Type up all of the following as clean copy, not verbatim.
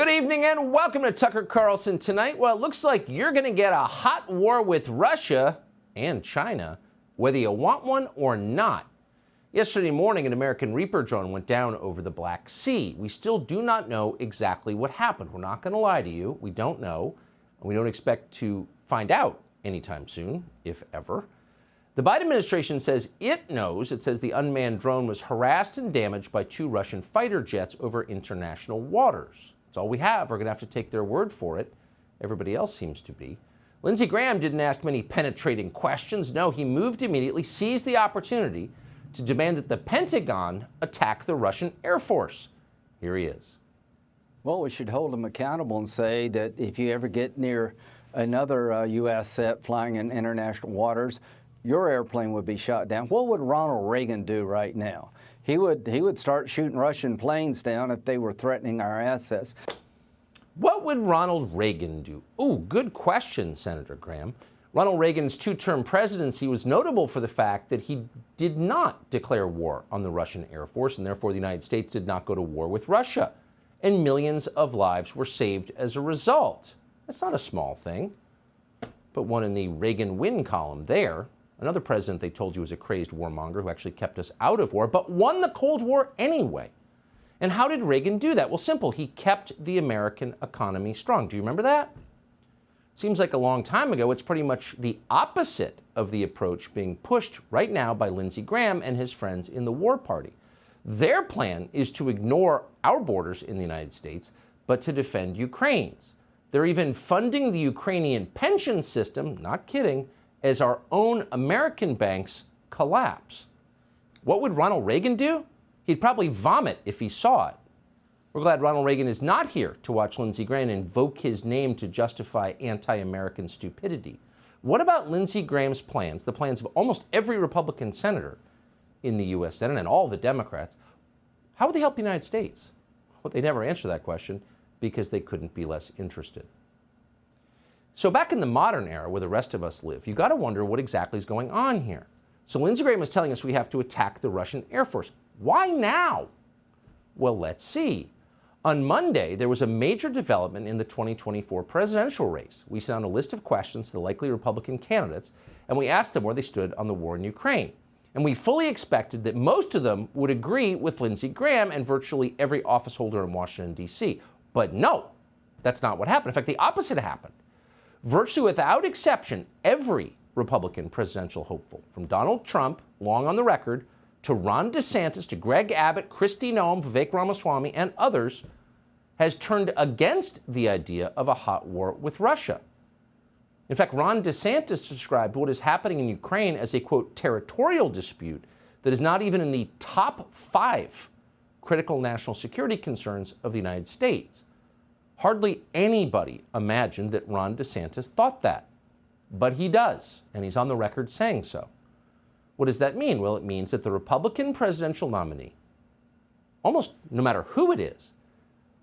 Good evening and welcome to Tucker Carlson Tonight. Well, it looks like you're going to get a hot war with Russia and China, whether you want one or not. Yesterday morning, an American Reaper drone went down over the Black Sea. We still do not know exactly what happened. We're not going to lie to you. We don't know, and we don't expect to find out anytime soon, if ever. The Biden administration says it knows. It says the unmanned drone was harassed and damaged by 2 Russian fighter jets over international waters. That's all we have. We're going to have to take their word for it. Everybody else seems to be. Lindsey Graham didn't ask many penetrating questions. No, he moved immediately, seized the opportunity to demand that the Pentagon attack the Russian Air Force. Here he is. Well, we should hold them accountable and say that if you ever get near another U.S. set flying in international waters, your airplane would be shot down. What would Ronald Reagan do right now? He would start shooting Russian planes down if they were threatening our assets. What would Ronald Reagan do? Ooh, good question, Senator Graham. Ronald Reagan's 2-term presidency was notable for the fact that he did not declare war on the Russian Air Force, and therefore the United States did not go to war with Russia. And millions of lives were saved as a result. That's not a small thing. Put one in the Reagan win column there. Another president they told you was a crazed warmonger who actually kept us out of war, but won the Cold War anyway. And how did Reagan do that? Well, simple. He kept the American economy strong. Do you remember that? Seems like a long time ago. It's pretty much the opposite of the approach being pushed right now by Lindsey Graham and his friends in the War Party. Their plan is to ignore our borders in the United States, but to defend Ukraine's. They're even funding the Ukrainian pension system, not kidding, as our own American banks collapse. What would Ronald Reagan do? He'd probably vomit if he saw it. We're glad Ronald Reagan is not here to watch Lindsey Graham invoke his name to justify anti-American stupidity. What about Lindsey Graham's plans, the plans of almost every Republican senator in the U.S. Senate and all the Democrats? How would they help the United States? Well, they never answer that question because they couldn't be less interested. So back in the modern era where the rest of us live, you got to wonder what exactly is going on here. So Lindsey Graham is telling us we have to attack the Russian Air Force. Why now? Well, let's see. On Monday, there was a major development in the 2024 presidential race. We sent out a list of questions to the likely Republican candidates, and we asked them where they stood on the war in Ukraine. And we fully expected that most of them would agree with Lindsey Graham and virtually every office holder in Washington, D.C. But no, that's not what happened. In fact, the opposite happened. Virtually without exception, every Republican presidential hopeful, from Donald Trump, long on the record, to Ron DeSantis, to Greg Abbott, Kristi Noem, Vivek Ramaswamy, and others, has turned against the idea of a hot war with Russia. In fact, Ron DeSantis described what is happening in Ukraine as a, quote, territorial dispute that is not even in the top 5 critical national security concerns of the United States. Hardly anybody imagined that Ron DeSantis thought that, but he does, and he's on the record saying so. What does that mean? Well, it means that the Republican presidential nominee, almost no matter who it is,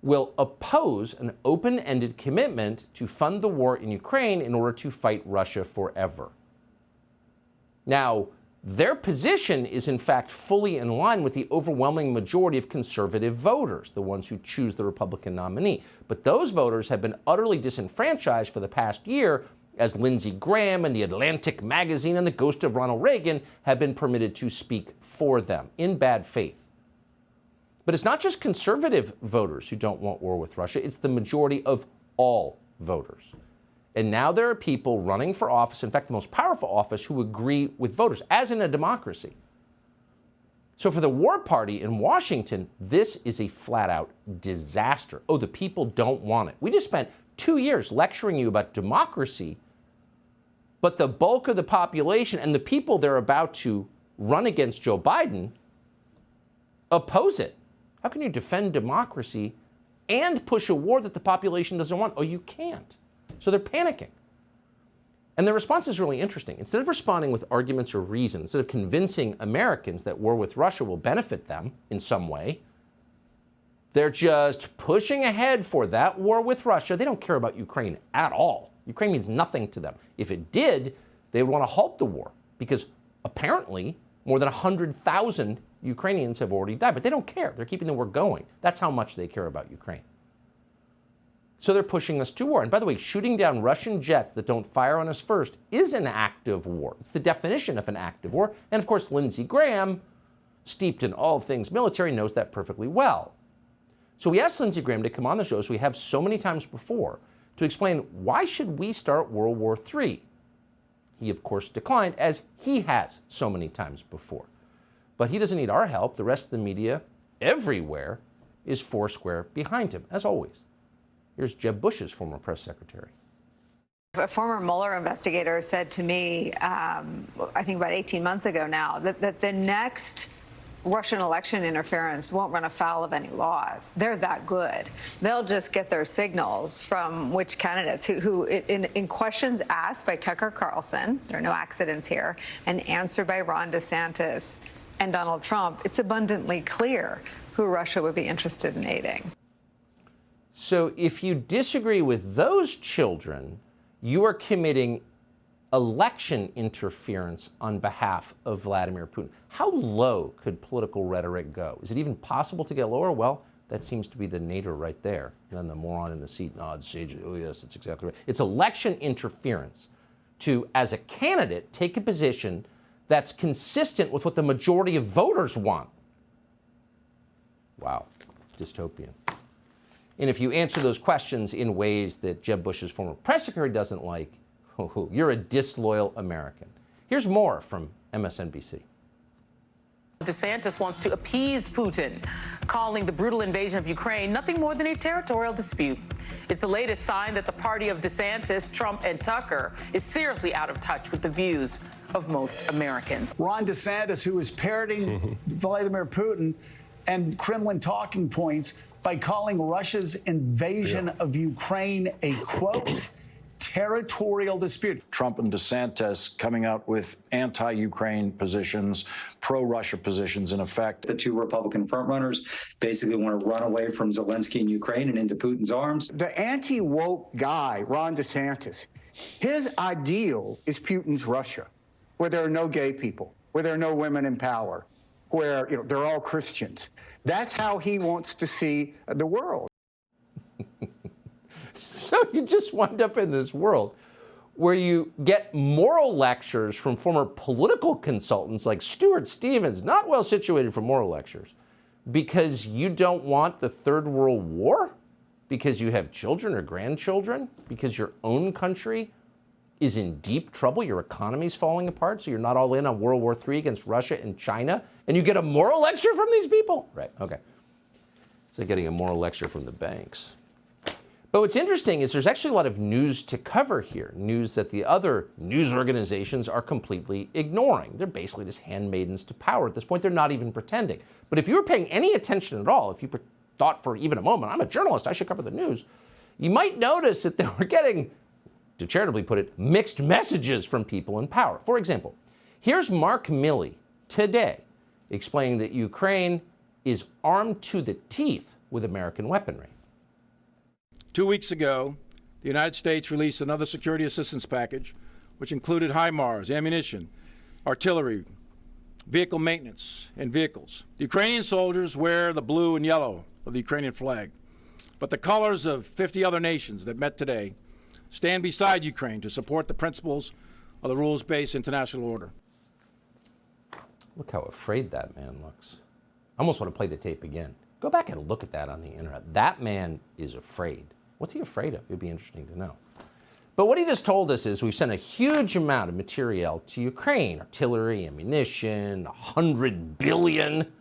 will oppose an open-ended commitment to fund the war in Ukraine in order to fight Russia forever. Now, their position is in fact fully in line with the overwhelming majority of conservative voters, the ones who choose the Republican nominee. But those voters have been utterly disenfranchised for the past year as Lindsey Graham and the Atlantic magazine and the ghost of Ronald Reagan have been permitted to speak for them in bad faith. But it's not just conservative voters who don't want war with Russia, it's the majority of all voters. And now there are people running for office, in fact, the most powerful office, who agree with voters, as in a democracy. So for the War Party in Washington, this is a flat-out disaster. Oh, the people don't want it. We just spent 2 years lecturing you about democracy, but the bulk of the population and the people they're about to run against Joe Biden oppose it. How can you defend democracy and push a war that the population doesn't want? Oh, you can't. So they're panicking. And their response is really interesting. Instead of responding with arguments or reasons, instead of convincing Americans that war with Russia will benefit them in some way, they're just pushing ahead for that war with Russia. They don't care about Ukraine at all. Ukraine means nothing to them. If it did, they would want to halt the war because apparently more than 100,000 Ukrainians have already died. But they don't care. They're keeping the war going. That's how much they care about Ukraine. So they're pushing us to war. And by the way, shooting down Russian jets that don't fire on us first is an act of war. It's the definition of an act of war. And of course, Lindsey Graham, steeped in all things military, knows that perfectly well. So we asked Lindsey Graham to come on the show, as we have so many times before, to explain why should we start World War III. He, of course, declined, as he has so many times before. But he doesn't need our help. The rest of the media, everywhere, is foursquare behind him, as always. Here's Jeb Bush's former press secretary. A former Mueller investigator said to me, I think about 18 months ago now, that the next Russian election interference won't run afoul of any laws. They're that good. They'll just get their signals from which candidates who in questions asked by Tucker Carlson, there are no accidents here, and answered by Ron DeSantis and Donald Trump, it's abundantly clear who Russia would be interested in aiding. So if you disagree with those children, you are committing election interference on behalf of Vladimir Putin. How low could political rhetoric go? Is it even possible to get lower? Well, that seems to be the nadir right there. And then the moron in the seat nods, sage, oh yes, that's exactly right. It's election interference to, as a candidate, take a position that's consistent with what the majority of voters want. Wow, dystopian. And if you answer those questions in ways that Jeb Bush's former press secretary doesn't like, you're a disloyal American. Here's more from MSNBC. DeSantis wants to appease Putin, calling the brutal invasion of Ukraine nothing more than a territorial dispute. It's the latest sign that the party of DeSantis, Trump, and Tucker is seriously out of touch with the views of most Americans. Ron DeSantis, who is parroting Vladimir Putin and Kremlin talking points by calling Russia's invasion of Ukraine a, quote, territorial dispute. Trump and DeSantis coming out with anti-Ukraine positions, pro-Russia positions, in effect. The two Republican frontrunners basically want to run away from Zelenskyy in Ukraine and into Putin's arms. The anti-woke guy, Ron DeSantis, his ideal is Putin's Russia, where there are no gay people, where there are no women in power, where they're all Christians. That's how he wants to see the world. So you just wind up in this world where you get moral lectures from former political consultants like Stuart Stevens, not well situated for moral lectures, because you don't want the Third World War, because you have children or grandchildren, because your own country is in deep trouble, your economy's falling apart, so you're not all in on World War III against Russia and China, and you get a moral lecture from these people? Right, okay. It's like getting a moral lecture from the banks. But what's interesting is there's actually a lot of news to cover here, news that the other news organizations are completely ignoring. They're basically just handmaidens to power at this point. They're not even pretending. But if you were paying any attention at all, if you thought for even a moment, I'm a journalist, I should cover the news, you might notice that they were getting, to charitably put it, mixed messages from people in power. For example, here's Mark Milley today explaining that Ukraine is armed to the teeth with American weaponry. 2 weeks ago, the United States released another security assistance package, which included HIMARS, ammunition, artillery, vehicle maintenance, and vehicles. The Ukrainian soldiers wear the blue and yellow of the Ukrainian flag, but the colors of 50 other nations that met today stand beside Ukraine to support the principles of the rules-based international order. Look how afraid that man looks. I almost want to play the tape again. Go back and look at that on the internet. That man is afraid. What's he afraid of? It would be interesting to know. But what he just told us is we've sent a huge amount of material to Ukraine, artillery, ammunition, 100 billion.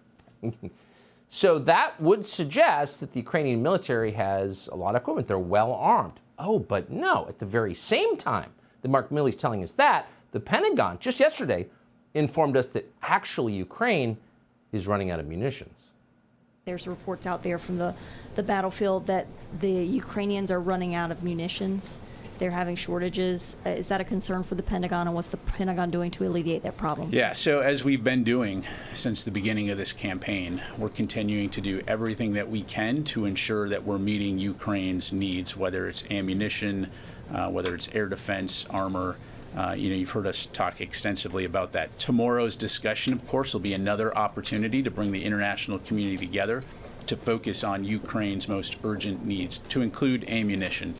So that would suggest that the Ukrainian military has a lot of equipment. They're well armed. Oh, but no, at the very same time that Mark Milley's telling us that, the Pentagon, just yesterday, informed us that actually Ukraine is running out of munitions. There's reports out there from the battlefield that the Ukrainians are running out of munitions. They're having shortages. Is that a concern for the Pentagon, and what's the Pentagon doing to alleviate that problem? Yeah, so as we've been doing since the beginning of this campaign, we're continuing to do everything that we can to ensure that we're meeting Ukraine's needs, whether it's ammunition, whether it's air defense, armor. You've heard us talk extensively about that. Tomorrow's discussion, of course, will be another opportunity to bring the international community together to focus on Ukraine's most urgent needs, to include ammunition.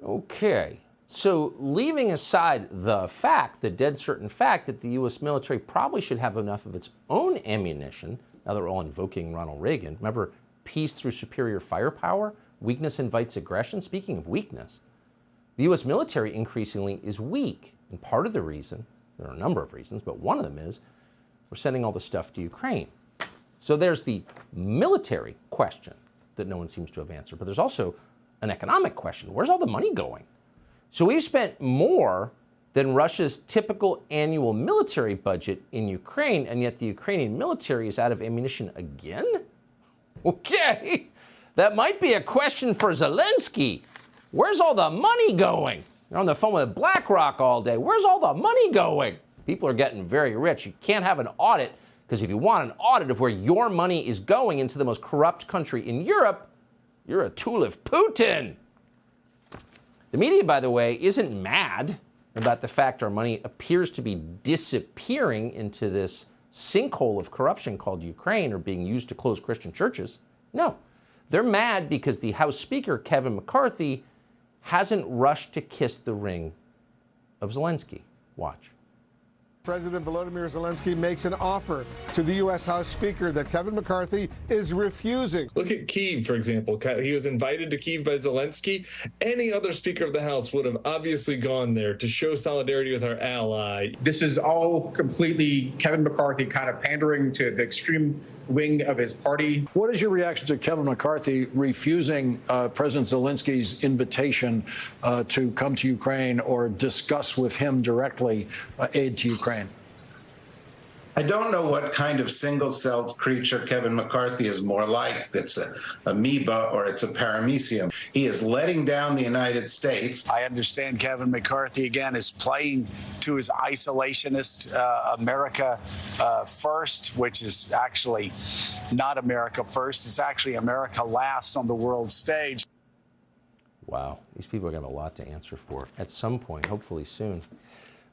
Okay. So leaving aside the fact, the dead certain fact that the U.S. military probably should have enough of its own ammunition, now they're all invoking Ronald Reagan. Remember, peace through superior firepower? Weakness invites aggression. Speaking of weakness, the U.S. military increasingly is weak. And part of the reason, there are a number of reasons, but one of them is we're sending all the stuff to Ukraine. So there's the military question that no one seems to have answered. But there's also an economic question. Where's all the money going? So we've spent more than Russia's typical annual military budget in Ukraine, and yet the Ukrainian military is out of ammunition again? Okay, that might be a question for Zelenskyy. Where's all the money going? You're on the phone with BlackRock all day. Where's all the money going? People are getting very rich. You can't have an audit, because if you want an audit of where your money is going into the most corrupt country in Europe, you're a tool of Putin. The media, by the way, isn't mad about the fact our money appears to be disappearing into this sinkhole of corruption called Ukraine, or being used to close Christian churches. No, they're mad because the House Speaker, Kevin McCarthy, hasn't rushed to kiss the ring of Zelenskyy. Watch. President Volodymyr Zelenskyy makes an offer to the U.S. House Speaker that Kevin McCarthy is refusing. Look at Kyiv, for example. He was invited to Kyiv by Zelenskyy. Any other Speaker of the House would have obviously gone there to show solidarity with our ally. This is all completely Kevin McCarthy kind of pandering to the extreme wing of his party. What is your reaction to Kevin McCarthy refusing President Zelensky's invitation to come to Ukraine or discuss with him directly aid to Ukraine? I don't know what kind of single-celled creature Kevin McCarthy is more like. It's an amoeba or it's a paramecium. He is letting down the United States. I understand Kevin McCarthy, again, is playing to his isolationist America first, which is actually not America first. It's actually America last on the world stage. Wow, these people are going to have a lot to answer for at some point, hopefully soon.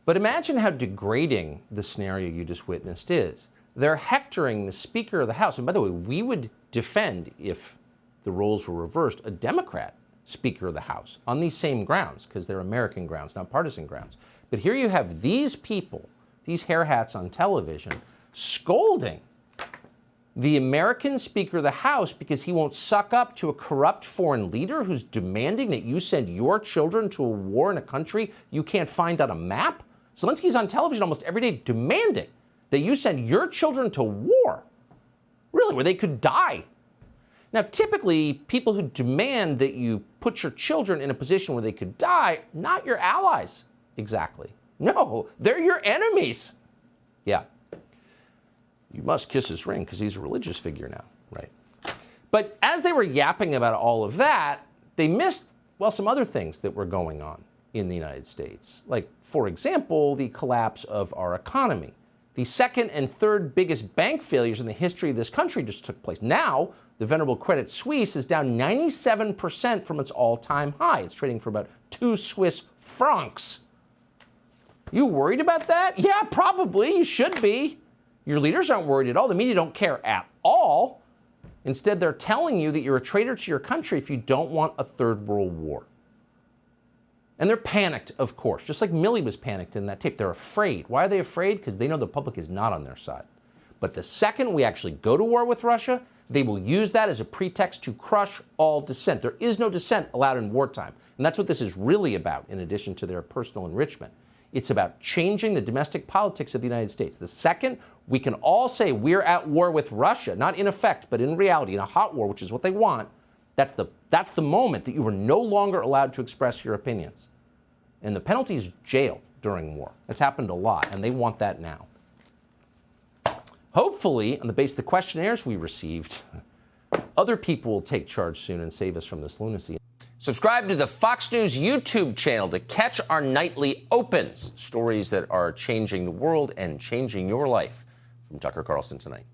But imagine how degrading the scenario you just witnessed is. They're hectoring the Speaker of the House. And by the way, we would defend, if the roles were reversed, a Democrat Speaker of the House on these same grounds, because they're American grounds, not partisan grounds. But here you have these people, these hair hats on television, scolding the American Speaker of the House because he won't suck up to a corrupt foreign leader who's demanding that you send your children to a war in a country you can't find on a map. Zelensky's on television almost every day demanding that you send your children to war, really, where they could die. Now, typically, people who demand that you put your children in a position where they could die, not your allies, exactly. No, they're your enemies. Yeah. You must kiss his ring because he's a religious figure now, right? But as they were yapping about all of that, they missed, well, some other things that were going on in the United States. Like, for example, the collapse of our economy. The second and third biggest bank failures in the history of this country just took place. Now, the venerable Credit Suisse is down 97% from its all-time high. It's trading for about 2 Swiss francs. You worried about that? Yeah, probably. You should be. Your leaders aren't worried at all. The media don't care at all. Instead, they're telling you that you're a traitor to your country if you don't want a third world war. And they're panicked, of course, just like Milley was panicked in that tape. They're afraid. Why are they afraid? Because they know the public is not on their side. But the second we actually go to war with Russia, they will use that as a pretext to crush all dissent. There is no dissent allowed in wartime. And that's what this is really about, in addition to their personal enrichment. It's about changing the domestic politics of the United States. The second we can all say we're at war with Russia, not in effect, but in reality, in a hot war, which is what they want, that's the moment that you are no longer allowed to express your opinions. And the penalty is jail during war. It's happened a lot, and they want that now. Hopefully, on the basis of the questionnaires we received, other people will take charge soon and save us from this lunacy. Subscribe to the Fox News YouTube channel to catch our nightly opens, stories that are changing the world and changing your life. From Tucker Carlson Tonight.